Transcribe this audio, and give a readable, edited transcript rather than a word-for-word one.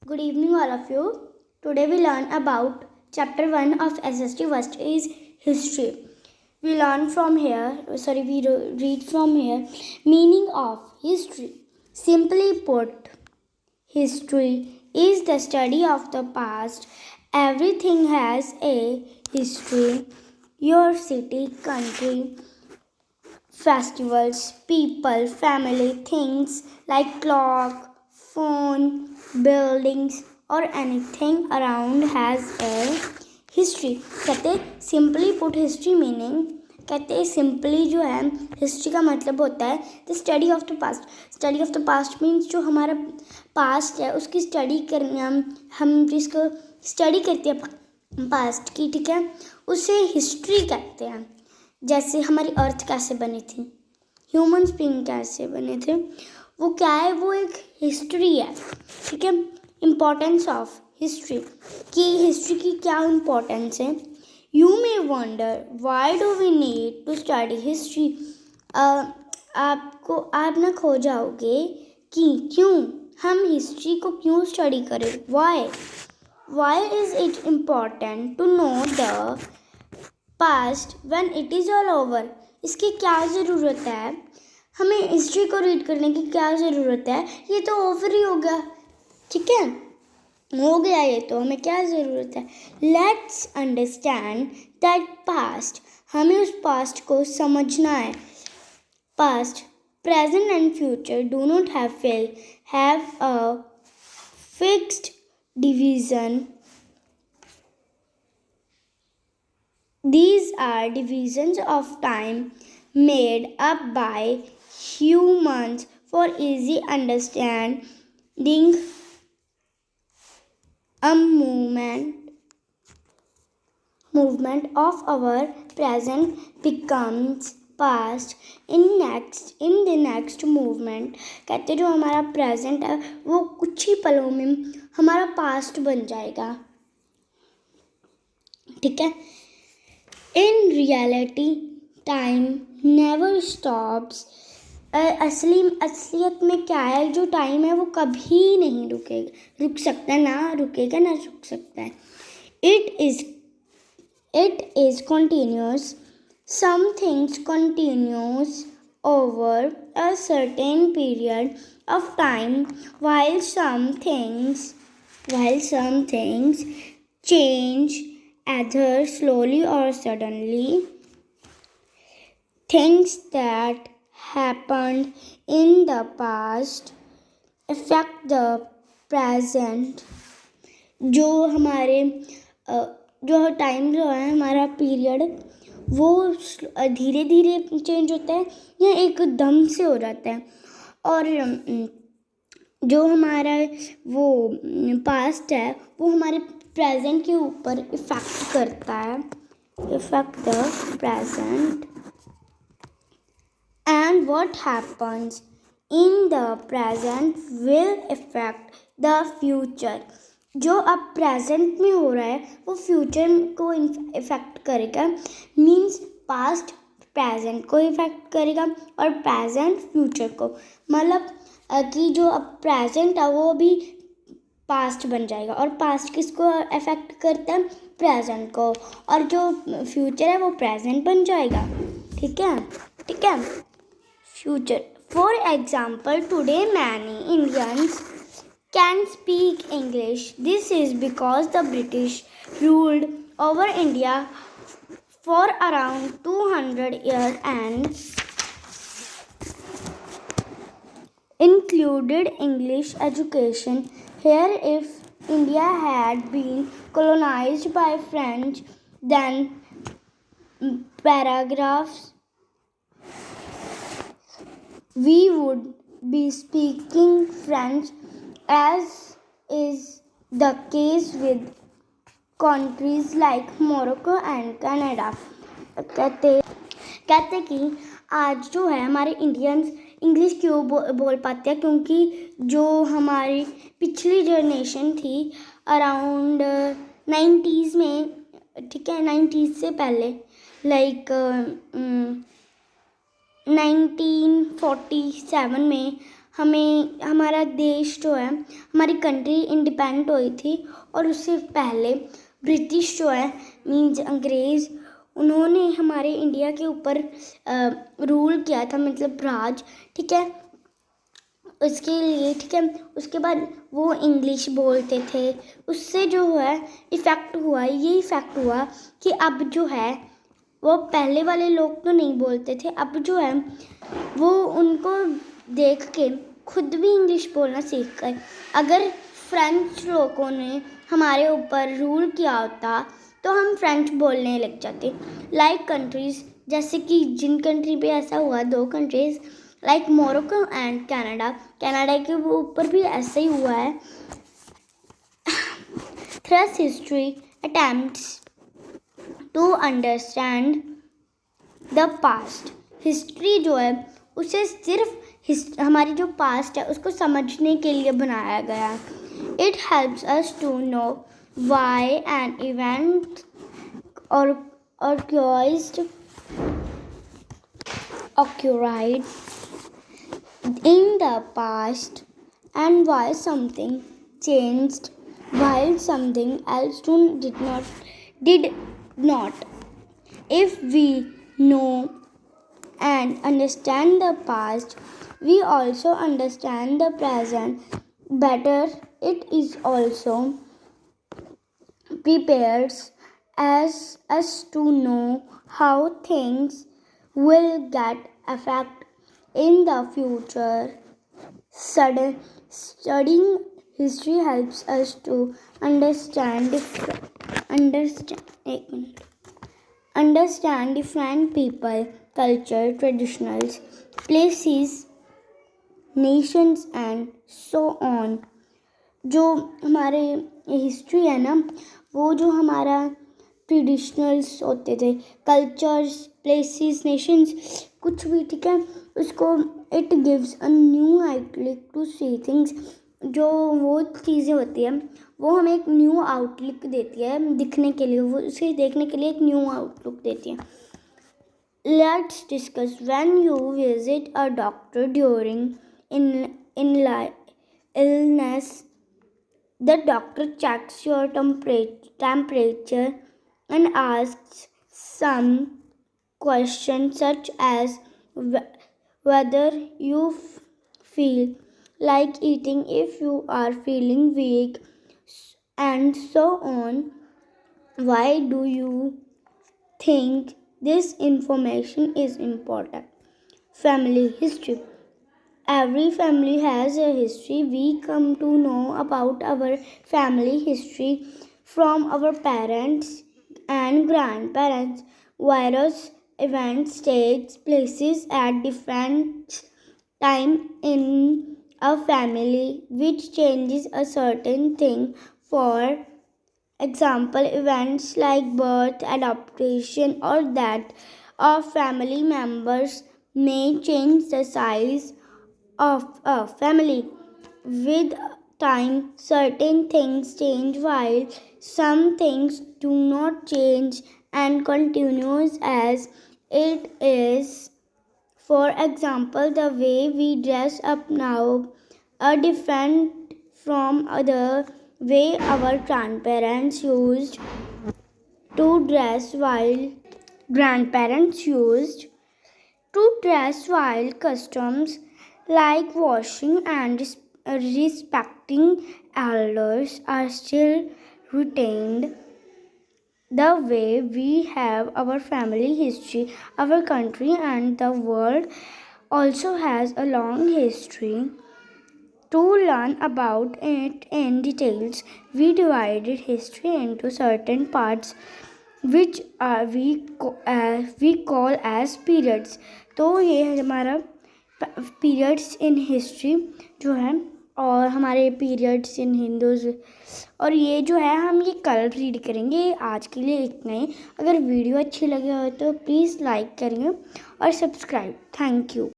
Good evening, all of you. Today we learn about chapter 1 of SST First is history. We learn from here, read from here meaning of history. Simply put, history is the study of the past. Everything has a history. Your city, country, festivals, people, family, things like clock, phone, buildings or anything around has a history. कहते simply put history meaning कहते simply जो है history का मतलब होता है the study of the past. Study of the past means जो हमारा पास्ट है उसकी स्टडी करना, हम जिसको स्टडी करते हैं पास्ट की, ठीक है, उसे हिस्ट्री कहते हैं. जैसे हमारी अर्थ कैसे बनी थी, ह्यूमन बीइंग कैसे बने थे, वो क्या है, वो एक हिस्ट्री है. ठीक है, इम्पोर्टेंस ऑफ हिस्ट्री कि हिस्ट्री की क्या इम्पोर्टेंस है. You may wonder why do we need to study history. आप ना खो जाओगे कि क्यों हम हिस्ट्री को क्यों स्टडी करें. Why is it important to know the past when it is all over. इसकी क्या ज़रूरत है, हमें हिस्ट्री को रीड करने की क्या ज़रूरत है, ये तो ओवर ही हो गया. ठीक है, हो गया ये तो, हमें क्या ज़रूरत है. Let's understand that past. हमें उस पास्ट को समझना है. Past, present and future do not have a fixed division. These are divisions of time made up by humans for easy understanding. A movement of our present becomes past in the next movement. कहते जो हमारा present है वो कुछ ही पलों में हमारा past बन जाएगा. ठीक है, In reality, time never stops. असलियत में क्या है, जो टाइम है वो कभी नहीं रुक सकता है, ना रुकेगा ना रुक सकता है. It is continuous. Some things continues over a certain period of time, while some things change either slowly or suddenly. Things that happened in the past affect the present. जो हमारे जो टाइम जो है हमारा पीरियड वो धीरे धीरे change होता है या एकदम से हो जाता है. और जो हमारा वो पास्ट है वो हमारे प्रेजेंट के ऊपर इफेक्ट करता है. Effect the present and what happens in the present will effect the future. जो अब प्रेजेंट में हो रहा है वो फ्यूचर को इफेक्ट करेगा. मीन्स पास्ट प्रेजेंट को इफेक्ट करेगा और प्रेजेंट फ्यूचर को. मतलब कि जो अब प्रेजेंट है वो भी पास्ट बन जाएगा और पास्ट किसको अफेक्ट करता है, प्रेजेंट को, और जो फ्यूचर है वो प्रेजेंट बन जाएगा. ठीक है. Future, for example today many Indians can speak English. This is because the British ruled over India for around 200 years and included English education. Here, if India had been colonized by French, then paragraphs we would be speaking French, as is the case with countries like Morocco and Canada. कहते कि आज जो है हमारे Indians English क्यों बोल पाते हैं, क्योंकि जो हमारी पिछली जनरेशन थी अराउंड 90s में, ठीक है, 90s से पहले, लाइक 1947 में हमें हमारा देश जो है, हमारी कंट्री इंडिपेंडेंट हुई थी, और उससे पहले ब्रिटिश जो है मीन्स अंग्रेज़, उन्होंने हमारे इंडिया के ऊपर रूल किया था, मतलब राज, ठीक है। उसके लिए, ठीक है, उसके बाद वो इंग्लिश बोलते थे, उससे जो है इफ़ेक्ट हुआ, ये इफ़ेक्ट हुआ कि अब जो है वो पहले वाले लोग तो नहीं बोलते थे, अब जो है वो उनको देख के खुद भी इंग्लिश बोलना सीख गए। अगर फ्रेंच लोगों ने हमारे ऊपर रूल किया होता तो हम फ्रेंच बोलने लग जाते। लाइक कंट्रीज़, जैसे कि जिन कंट्री पे ऐसा हुआ, 2 countries like Morocco and Canada, Canada के ऊपर भी ऐसा ही हुआ है। Through history attempts to understand the past, history जो है उसे सिर्फ हमारी जो पास्ट है उसको समझने के लिए बनाया गया। It helps us to know why an event और occurred in the past and why something changed while something else did not. If we know and understand the past, we also understand the present better. It is also prepares us to know how things will get affect in the future. Studying history helps us to understand different people, culture, traditionals, places, nations and so on. जो हमारे history है ना, वो जो हमारा traditionals होते थे, cultures, places, Nations, कुछ भी, ठीक है, उसको it gives a new outlook to see things. जो वो चीज़ें होती हैं वो हमें एक न्यू आउटलुक देती है दिखने के लिए, वो उसे देखने के लिए एक न्यू आउटलुक देती है। Let's discuss when you visit a doctor during illness. The doctor checks your temperature and asks some questions such as whether you feel like eating, if you are feeling weak, and so on. Why do you think this information is important? Family history. Every family has a history. We come to know about our family history from our parents and grandparents. Various events take places at different time in a family which changes a certain thing. For example, events like birth, adoption, or death of family members may change the size of a family. With time, certain things change while some things do not change and continues as it is. For example, the way we dress up now are different from the way our grandparents used to dress while customs like washing and respecting elders are still retained. The way we have our family history, our country and the world also has a long history. To learn about it in details, we divided history into certain parts which we call as periods. तो ये हमारा periods in history जो है, और हमारे periods इन Hindus, और ये जो है हम ये कल रीड करेंगे। आज के लिए इतना ही। अगर वीडियो अच्छी लगे हो तो प्लीज़ लाइक करिए और सब्सक्राइब। Thank you.